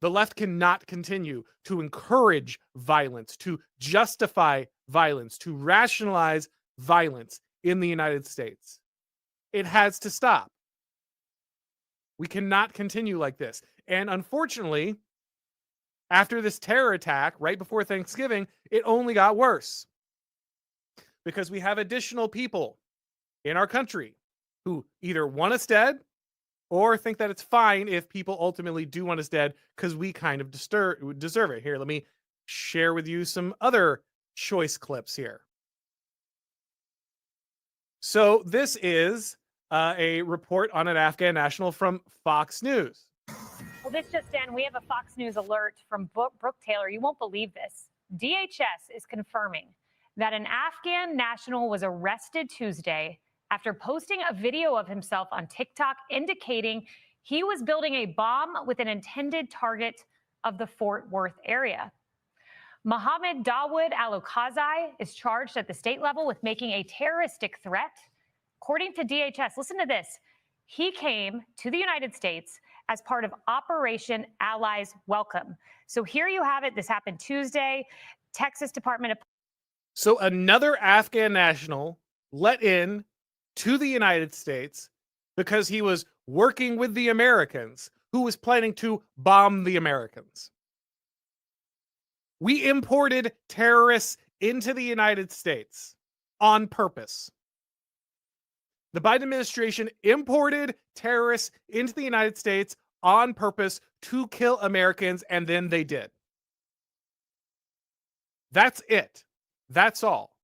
The left cannot continue to encourage violence, to justify violence, to rationalize violence in the United States. It has to stop. We cannot continue like this. And unfortunately, after this terror attack right before Thanksgiving, it only got worse. Because we have additional people in our country who either want us dead or think that it's fine if people ultimately do want us dead because we kind of deserve it. Here, let me share with you some other choice clips here. So this is a report on an Afghan national from Fox News. Well, this just in, we have a Fox News alert from Brooke Taylor. You won't believe this. DHS is confirming that an Afghan national was arrested Tuesday after posting a video of himself on TikTok indicating he was building a bomb with an intended target of the Fort Worth area. Mohammed Dawood Al-Okazai is charged at the state level with making a terroristic threat. According to DHS, listen to this. He came to the United States as part of Operation Allies Welcome. So here you have it. This happened Tuesday. Texas Department of... So another Afghan national let in to the United States because he was working with the Americans who was planning to bomb the Americans. We imported terrorists into the United States on purpose. The Biden administration imported terrorists into the United States on purpose to kill Americans, and then they did. That's it. That's all.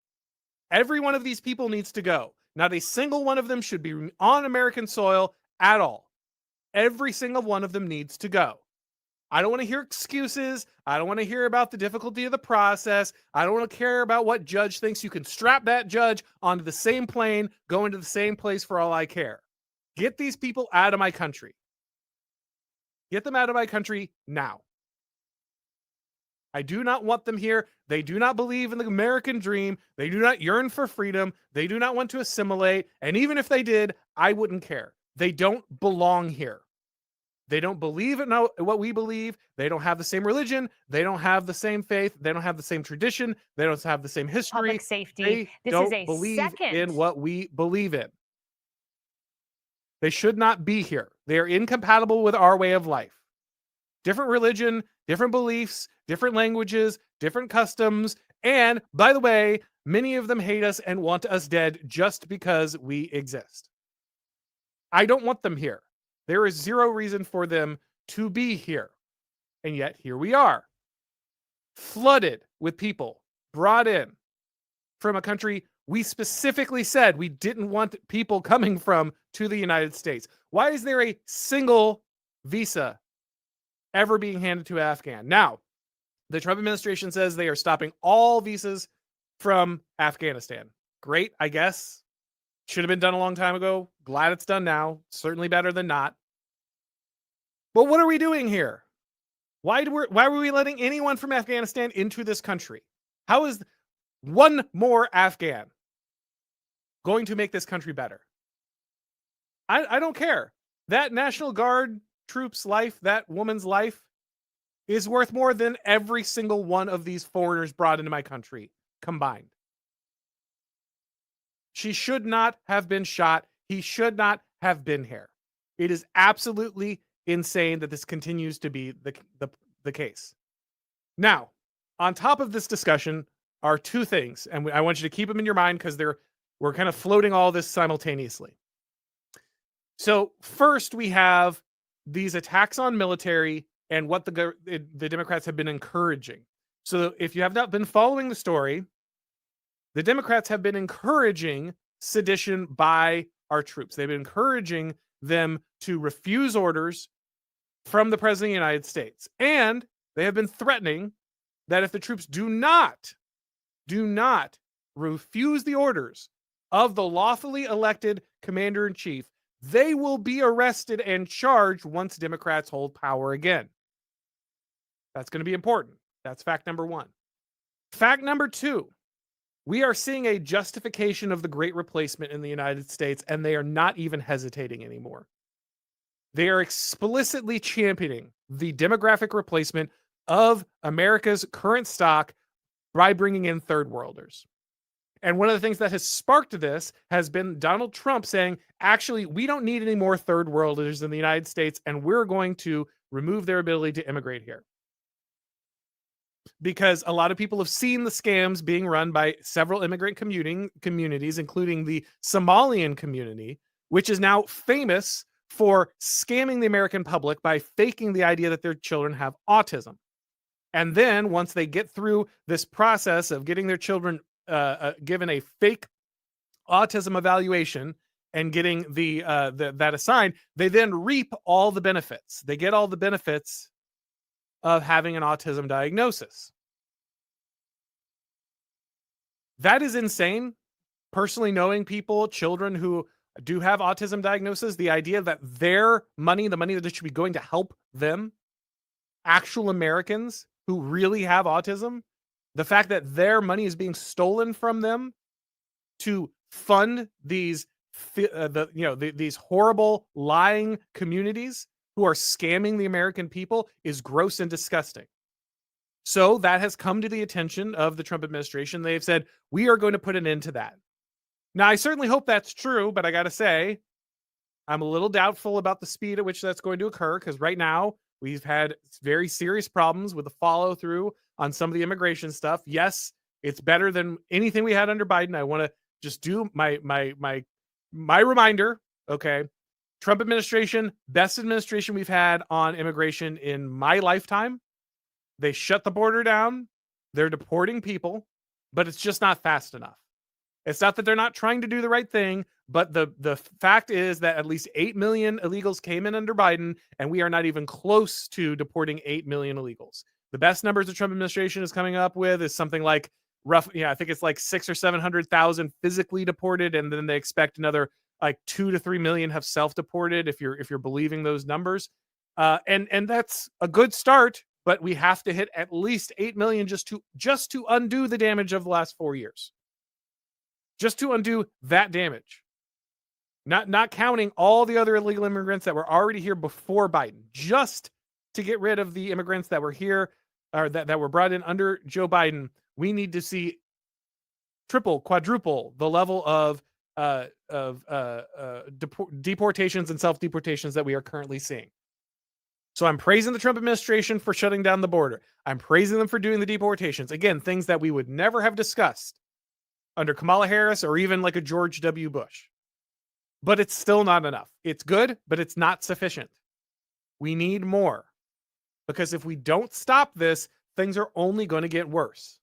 Every one of these people needs to go. Not a single one of them should be on American soil at all. Every single one of them needs to go. I don't want to hear excuses. I don't want to hear about the difficulty of the process. I don't want to care about what judge thinks. You can strap that judge onto the same plane, go into the same place for all I care. Get these people out of my country. Get them out of my country now. I do not want them here. They do not believe in the American dream. They do not yearn for freedom. They do not want to assimilate. And even if they did, I wouldn't care. They don't belong here. They don't believe in what we believe. They don't have the same religion. They don't have the same faith. They don't have the same tradition. They don't have the same history. Public safety. This is a believe in what we believe in. They should not be here. They are incompatible with our way of life. Different religion, different beliefs, different languages, different customs. And by the way, many of them hate us and want us dead just because we exist. I don't want them here. There is zero reason for them to be here. And yet here we are, flooded with people brought in from a country we specifically said we didn't want people coming from to the United States. Why is there a single visa ever being handed to Afghan? Now, the Trump administration says they are stopping all visas from Afghanistan. Great, I guess. Should have been done a long time ago. Glad it's done now. Certainly better than not. But what are we doing here? Why were we letting anyone from Afghanistan into this country? How is one more Afghan going to make this country better? I don't care. That National Guard troop's life, that woman's life, is worth more than every single one of these foreigners brought into my country combined. She should not have been shot. He should not have been here. It is absolutely insane that this continues to be the case. Now, on top of this discussion are two things, and I want you to keep them in your mind because we're kind of floating all this simultaneously. So first, we have these attacks on military and what the Democrats have been encouraging. So if you have not been following the story, the Democrats have been encouraging sedition by our troops. They've been encouraging them to refuse orders from the President of the United States. And they have been threatening that if the troops do not refuse the orders of the lawfully elected commander-in-chief, they will be arrested and charged once Democrats hold power again. That's going to be important. That's fact number one. Fact number two, we are seeing a justification of the Great Replacement in the United States, and they are not even hesitating anymore. They are explicitly championing the demographic replacement of America's current stock by bringing in third worlders. And one of the things that has sparked this has been Donald Trump saying, actually, we don't need any more third worlders in the United States, and we're going to remove their ability to immigrate here. Because a lot of people have seen the scams being run by several immigrant communities, including the Somalian community, which is now famous for scamming the American public by faking the idea that their children have autism. And then once they get through this process of getting their children given a fake autism evaluation and getting that assigned, they then reap all the benefits. They get all the benefits of having an autism diagnosis. That is insane. Personally, knowing people, children who do have autism diagnosis, the idea that their money, the money that should be going to help them, actual Americans who really have autism, the fact that their money is being stolen from them to fund these these horrible lying communities who are scamming the American people is gross and disgusting. So that has come to the attention of the Trump administration. They've said, we are going to put an end to that. Now, I certainly hope that's true, but I got to say, I'm a little doubtful about the speed at which that's going to occur, because right now we've had very serious problems with the follow through on some of the immigration stuff. Yes, it's better than anything we had under Biden. I want to just do my reminder. Okay. Trump administration, best administration we've had on immigration in my lifetime. They shut the border down. They're deporting people, but it's just not fast enough. It's not that they're not trying to do the right thing, but the fact is that at least 8 million illegals came in under Biden, and we are not even close to deporting 8 million illegals. The best numbers the Trump administration is coming up with is something like I think it's like 600,000 or 700,000 physically deported, and then they expect another like 2 to 3 million have self-deported if you're believing those numbers. And that's a good start, but we have to hit at least 8 million just to undo the damage of the last 4 years. Just to undo that damage. Not counting all the other illegal immigrants that were already here before Biden, just to get rid of the immigrants that were here or that were brought in under Joe Biden. We need to see triple, quadruple the level of deportations and self-deportations that we are currently seeing. So I'm praising the Trump administration for shutting down the border. I'm praising them for doing the deportations. Again, things that we would never have discussed under Kamala Harris or even like a George W. Bush. But it's still not enough. It's good, but it's not sufficient. We need more. Because if we don't stop this, things are only going to get worse.